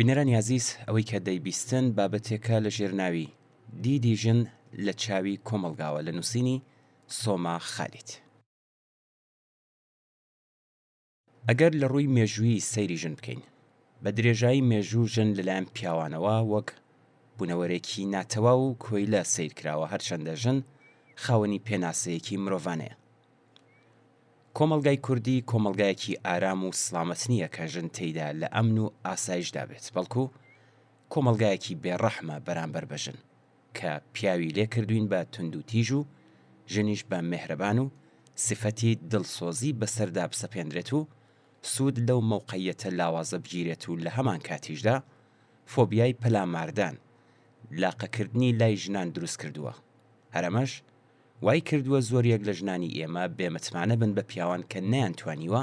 بینەرانی عزیز ئەوەی کە دەیبیستن بابەتێکە لە ژێرناوی دیدی ژن لە چاوی کۆمەلگاوە لە نووسینی سۆما خالیت. ئەگەر لە ڕووی مێژووی سەیری ژن بکەین، بە درێژایی مێژوو ژن لەلایەن پیاوانەوە وەک بوونەوەرێکی ناتەوا و کۆیلە سیر کراوە، هەرچەندە ژن خاوەنی پێناسەیەکی مرۆڤانەیە. کۆمەلگای کوردی کۆمەلگایەکی ئارام و سڵامەت نییە کە ژن تێیدا لە ئەمن و ئاسایشدا بێت، بەڵکو کۆمەلگایەکی بێڕەحمە بەرامبەر بە ژن کە پیاوی لێ کردوین بە تند و تیژ و ژنیش بە مێهرەبان و سفەتی دڵسۆزی بەسەردا بسەپێنرێت و سوود لەو مەوقعیەتە لاوازە بگیرێت و لە هەمان کاتیشدا فۆبیای پەلاماردان لاقەکردنی لای ژنان دروست کردووە. هەرەمەش وای کردووە زۆریەک لە ژنانی ئێمە بێمتمانە بن بە پیاوان کە نەیانتوانیوە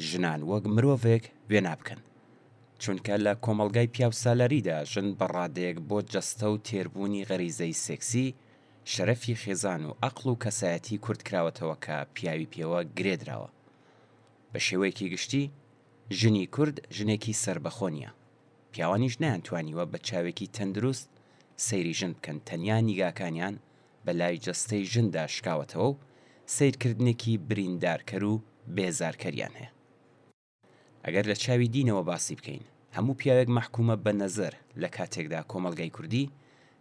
ژنان وەک مرۆڤێک وێنا بکەن، چونکە لە کۆمەلگای پیاو سالاریدا ژن بەڕادەیەک بۆ جەستە و تێربوونی غەریزەی سێکسی، شەرەفی خێزان و عەقڵ و کەسایەتی کورت کراوەتەوە کە پیاوی پێوە گرێدراوە. بە شێوەیەکی گشتی ژنی کورد ژنێکی سربەخۆ نییە. پیاوانیش نەیانتوانیوە بە چاوێکی تەندروست سەیری ژن بکەن، تەنیا نیگاکانیان بەلای جەستەی ژندا شکاوەتەوە و سیرکردنێکی بریندارکەر و بێزارکەریان هەیە. ئەگەر لە چاوی دینەوە باسی بکەین، هەموو پیاوێک مەحکومە بە نەزەر لە کاتێکدا کۆمەلگای کوردی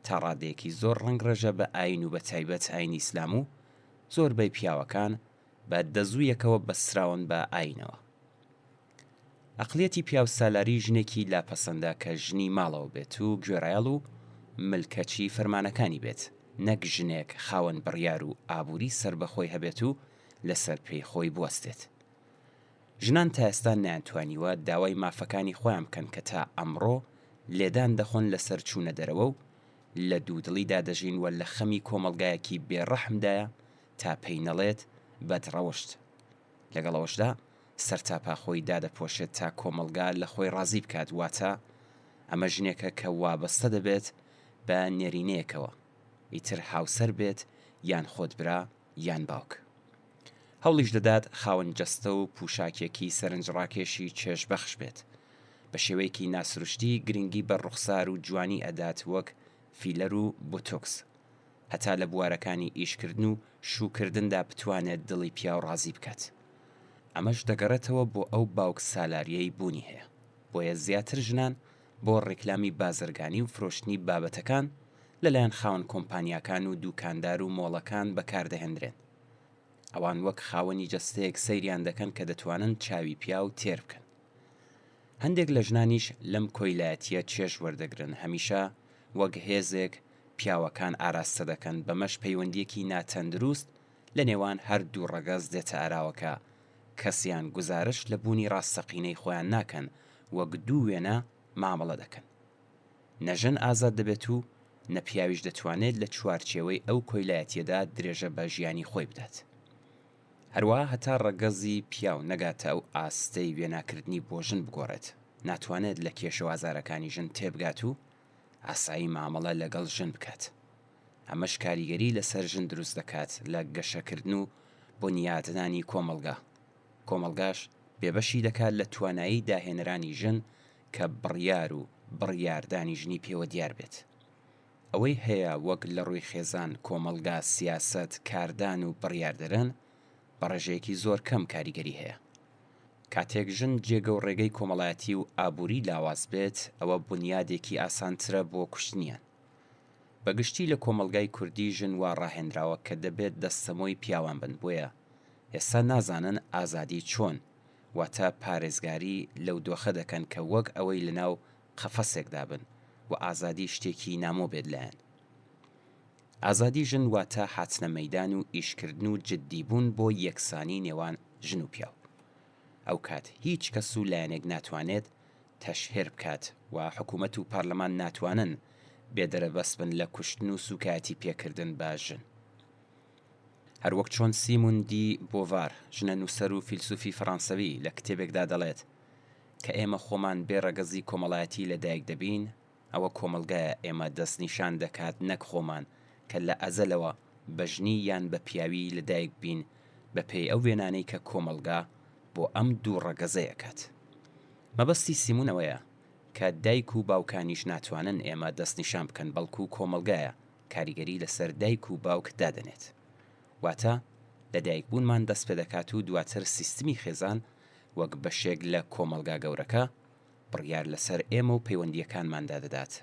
تا ڕادەیەکی زۆر ڕەنگڕەژە بە ئاین و بە تایبەت ئاینی ئیسلام و زۆربەی پیاوەکان بە دەزوویەکەوە بەسراون بە ئاینەوە. ئەقڵیەتی پیاو سالاری ژنێکی لاپەسەندە کە ژنی ماڵەوە بێت و گوێڕایەڵ و ملکەچی فەرمانەکانی بێت، نەک ژنێک خاوەن بڕیار و ئابووری سربەخۆی هەبێت و لەسەر پێی خۆی بوەستێت. ژنان تا ئێستا نەیانتوانیوە داوای مافەکانی خۆیان بکەن کە تا ئەمڕۆ لێدان دەخۆن لەسەر چوونە دەرەوە و لە دوودڵیدا دەژین و لە خەمی کۆمەلگایەکی بێڕەحمدایە تا پێی نەڵێت بەدڕەوشت. لەگەڵەوەشدا سەرتاپا خۆی دادەپۆشێت تا کۆمەلگا لە خۆی ڕازی بکات، واتە ئەمە ژنێکە کە وابەستە دەبێت بە نێرینەیەکەوە، ئیتر هاوسەر بێت یان خۆتبرا یان باوک. هەوڵیش دەدات خاوەن جەستە و پوشاکێکی سەرنجڕاکێشی چێژبەخش بێت، بە شێوەیەکی ناسروشتی گرنگی بە ڕوخسار و جوانی ئەدات وەک فیلەر و بۆتۆکس، هەتا لە بوارەکانی ئیشکردن و شوکردندا بتوانێت دڵی پیاو ڕازی بکات. ئەمەش دەگەڕێتەوە بۆ ئەو باوک سالاریەی بوونی هەیە، بۆیە زیاتر ژنان بۆ ڕێکلامی بازرگانی و فرۆشتنی بابەتەکان لەلایەن خاوەن کۆمپانیاکان و دوکاندار و مۆڵەکان بەکاردەهێنرێن. ئەوان وەک خاوەنی جەستەیەک سەیریان دەکەن کە دەتوانن چاوی پیاو تێر بکەن. هەندێک لە ژنانیش لەم کۆیلایەتیە چێژ وەردەگرن، هەمیشە وەک هێزێک پیاوەکان ئاراستە دەکەن، بەمەش پەیوەندیەکی ناتەندروست لە نێوان هەردوو ڕەگەز دێتە ئاراوەکە کەسیان گوزارش لە بوونی ڕاستەقینەی خۆیان ناکەن، وەک دوو وێنە مامەڵە دەکەن. نەژن ئازاد دەبێت و نەپیاویش دەتوانێت لە چوارچێوەی ئەو کۆیلایەتیەدا درێژە بە ژیانی خۆی بدات. هەروەها هەتا ڕەگەزی پیاو نەگاتە ئەو ئاستەی وێناکردنی بۆ ژن بگۆڕێت، ناتوانێت لە کێشە ئازارەکانی ژن تێبگات و ئاسایی مامەڵە لەگەڵ ژن بکات. ئەمەش کاریگەری لەسەر ژن دروست دەکات لە گەشەکردن و بۆنیادنانی کۆمەلگا. کۆمەلگاش بێبەشی دەکات لە توانایی داهێنەرانی ژن کە بڕیار و بڕیاردانی ژنی پێوە دیار بێت. ئەوەی هەیە وەک لە ڕووی خێزان کۆمەلگا سیاسەت کاردان و بڕیاردەرن بە ڕێژەیەکی زۆر کەم کاریگەری هەیە. کاتێک ژن جێگە و ڕێگەی کۆمەڵایەتی و ئابووری لاواز بێت، ئەوە بنیادێکی ئاسانترە بۆ کوشتنیان. بەگشتی لە کۆمەلگای کوردی ژن وا ڕاهێنراوە کە دەبێت دەستەمۆی پیاوان بن، بۆیە ئێستا نازانن ئازادی چۆن، واتە پارێزگاری لەو دۆخە دەکەن کە وەک ئەوەی لەناو قەفەسێکدا بن و ئازادی شتێکی نامۆ بێت لایەن. ئازادی ژن واتە هاتنە مەیدان و ئیشکردن و جددیبوون بۆ یەکسانی نێوان ژن و پیاو. ئەو کات هیچ کەس و لایەنێک ناتوانێت تەشهێر بکات و حکوومەت و پارلەمان ناتوانن بێدەرەبەست بن لە کوشتن و سوکایەتی پێکردن بە ژن. هەروەک چۆن سیمون دی بۆڤار، ژنە نووسەر و فیلسوفی فەڕەنسەوی، لە کتێبێکدا دەڵێت کە ئێمە خۆمان بێڕەگەزی کۆمەڵایەتی لەدایک دەبین، ئەوە کۆمەلگایە ئێمە دەستنیشان دەکات نەک خۆمان کە لە ئەزەلەوە بە ژنی یان بە پیاوی لەدایک بین بە پێی ئەو وێنانەی کە کۆمەلگا بۆ ئەم دوو ڕەگەزەیەکات. مەبەستی سیمونەوەیە کە دایک و باوکانیش ناتوانن ئێمە دەستنیشان بکەن بەڵکو و کۆمەلگایە کاریگەری لەسەر دایک و باوک دادەنێت. واتە لە دایکبوونمان دەست پێ دەکات و دواتر سیستمی خێزان وەک بەشێک لە کۆمەلگا گەورەکە بڕیار لەسەر ئێمە و پەیوەندیەکانماندا دەدات.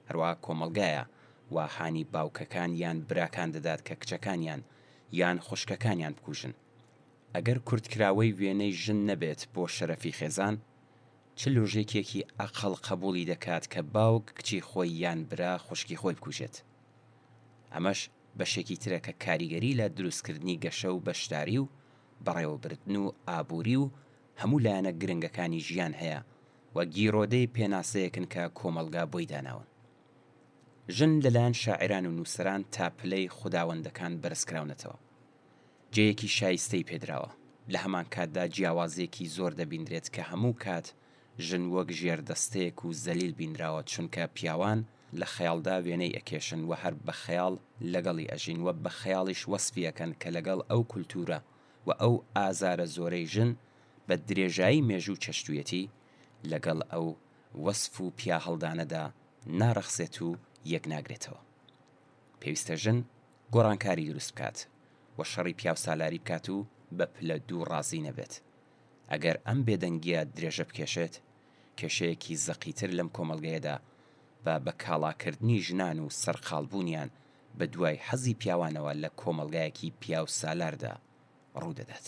هەروە کۆمەلگایە و هانی باوکەکان یان براکان دەدات کە کچەکانیان یان خوشکەکانیان بکوژن. ئەگەر کورتکراوەی وێنەی ژن نەبێت بۆ شەرەفی خێزان، چ لۆژێکێکی ئەقەڵ قبولی دەکات کە باوک کچی خۆی یان برا خوشکی خۆی بکوژێت. ئەمەش بەشێکی ترە کە کاریگەری لە دروستکردنی گەشە و بەشداری و بەڕێوەبردن و ئابووری و هەموو لایەنە گرنگەکانی ژیان هەیە و گیرۆدەی پێناسەیەکن کە کۆمەلگا بۆی داناون. ژن لەلایەن شاعران و نووسران تا پلەی خوداوەندەکان بەرزکراونەتەوە. جێیەکی شایستەی پێدراوە. لە هەمان کاتدا جیاوازێکی زۆر دەبیندرێت کە هەموو کات ژن وەک ژێردەستەیەک و زەلیل بینراوە، چونکە پیاوان لە خەیاڵدا وێنەی ئەکێشن و هەر بە خەیاڵ لەگەڵی ئەژین و بە خەیاڵیش وەسفیەکەن کە لەگەڵ ئەو کولتورە و ئەو ئازارە زۆرەی ژن بە درێژایی مێژوو چەشتویەتی لەگەڵ ئەو وەسف و پیا هەڵدانەدا ناڕەخسێت و یەک ناگرێتەوە. پێویستە ژن گۆڕانکاری دروست بکات و شەڕی پیاو سالاری بکات و بە پلە دوو ڕازی نەبێت. ئەگەر ئەم بێدەنگیە درێژە بکێشێت، کێشەیەکی زەقیتر لەم کۆمەلگەیەدا بە کاڵاکردنی ژنان و سەرقاڵبوونیان بە دوای حەزی پیاوانەوە لە کۆمەلگایەکی پیاو سالاردا ڕوودەدات.